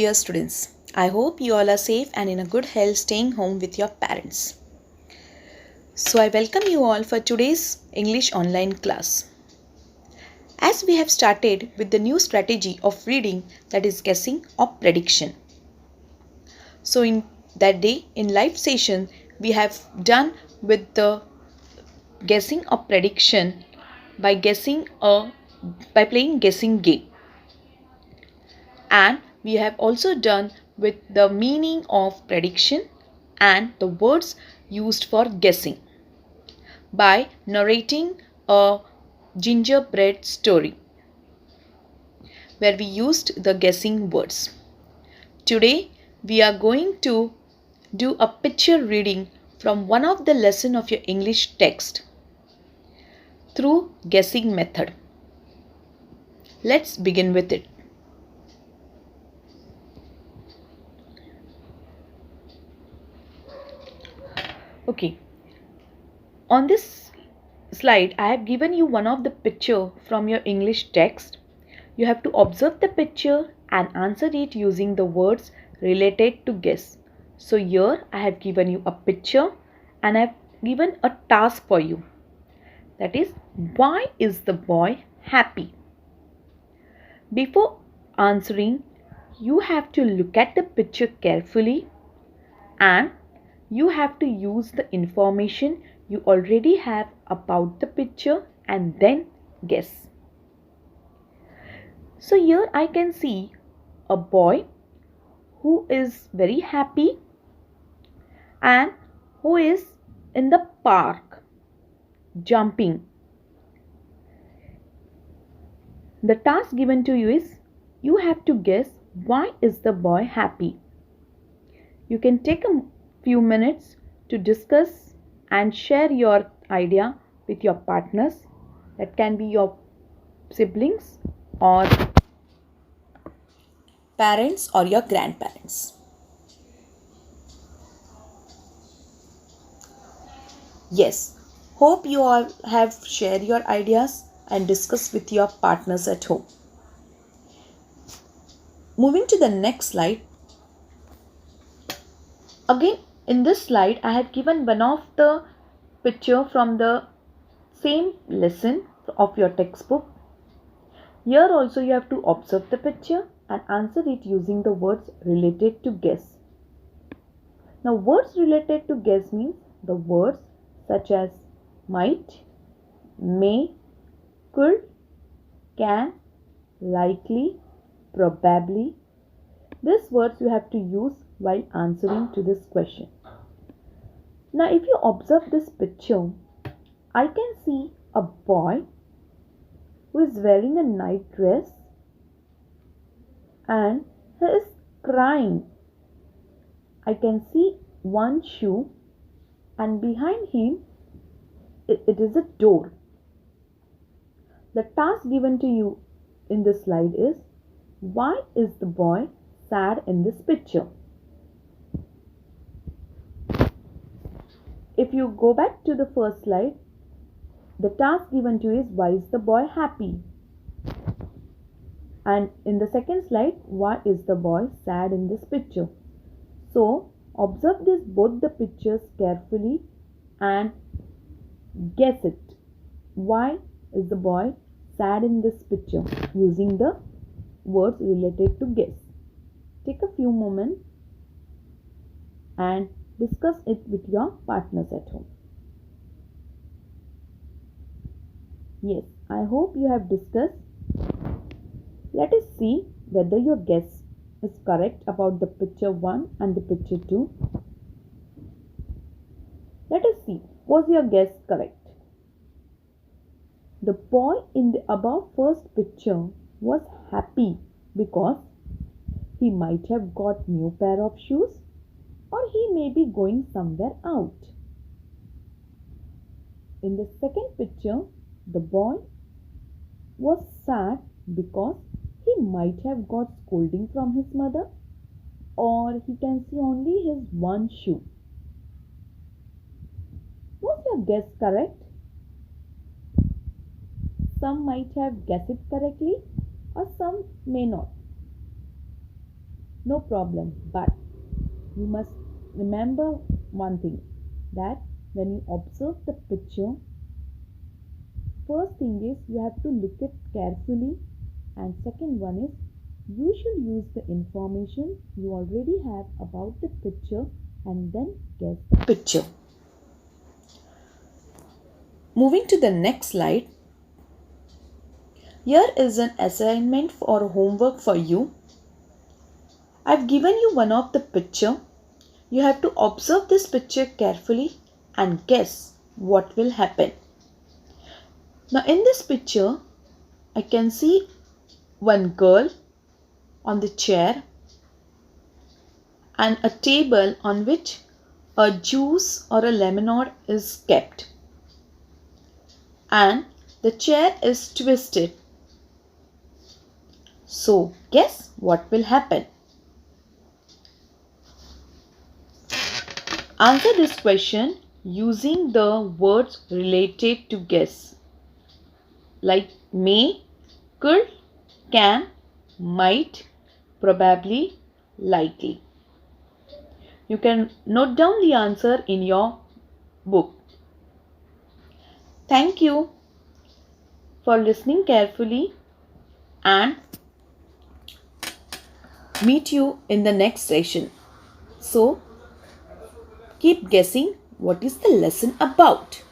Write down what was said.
dear students. I hope you all are safe and in a good health staying home with your parents. So I welcome you all for today's English online class. As we have started with the new strategy of reading, that is guessing or prediction. So in that day in live session we have done with the guessing or prediction by playing guessing game. And we have also done with the meaning of prediction and the words used for guessing by narrating a gingerbread story where we used the guessing words. Today we are going to do a picture reading from one of the lesson of your English text through guessing method. Let's begin with it. Okay. On this slide, I have given you one of the picture from your English text. You have to observe the picture and answer it using the words related to guess. So here I have given you a picture and I have given a task for you. That is, why is the boy happy? Before answering, you have to look at the picture carefully and you have to use the information you already have about the picture and then guess. So here I can see a boy who is very happy and who is in the park jumping. The task given to you is you have to guess why is the boy happy. You can take a few minutes to discuss and share your idea with your partners. That can be your siblings or parents or your grandparents. Yes, hope you all have shared your ideas and discussed with your partners at home. Moving to the next slide. Again, in this slide, I have given one of the picture from the same lesson of your textbook. Here also you have to observe the picture and answer it using the words related to guess. Now, words related to guess means the words such as might, may, could, can, likely, probably. These words you have to use while answering to this question. Now, if you observe this picture, I can see a boy who is wearing a night dress and he is crying. I can see one shoe and behind him it is a door. The task given to you in this slide is why is the boy sad in this picture? If you go back to the first slide, the task given to you is why is the boy happy? And in the second slide, why is the boy sad in this picture? So, observe both the pictures carefully and guess it. Why is the boy sad in this picture using the words related to guess? Take a few moments and discuss it with your partners at home. Yes, I hope you have discussed. Let us see whether your guess is correct about the picture 1 and the picture 2. Let us see, was your guess correct? The boy in the above first picture was happy because he might have got new pair of shoes or he may be going somewhere out. In the second picture, the boy was sad because he might have got scolding from his mother or he can see only his one shoe. Was your guess correct? Some might have guessed it correctly or some may not. no problem. But you must remember one thing, that when you observe the picture, first thing is you have to look it carefully, and second one is you should use the information you already have about the picture and then guess the picture. Moving to the next slide. Here is an assignment or homework for you. I've given you one of the picture. You have to observe this picture carefully and guess what will happen. Now in this picture, I can see one girl on the chair and a table on which a juice or a lemonade is kept. And the chair is twisted. So guess what will happen. Answer this question using the words related to guess, like may, could, can, might, probably, likely. You can note down the answer in your book. Thank you for listening carefully, and meet you in the next session. So, keep guessing what is the lesson about.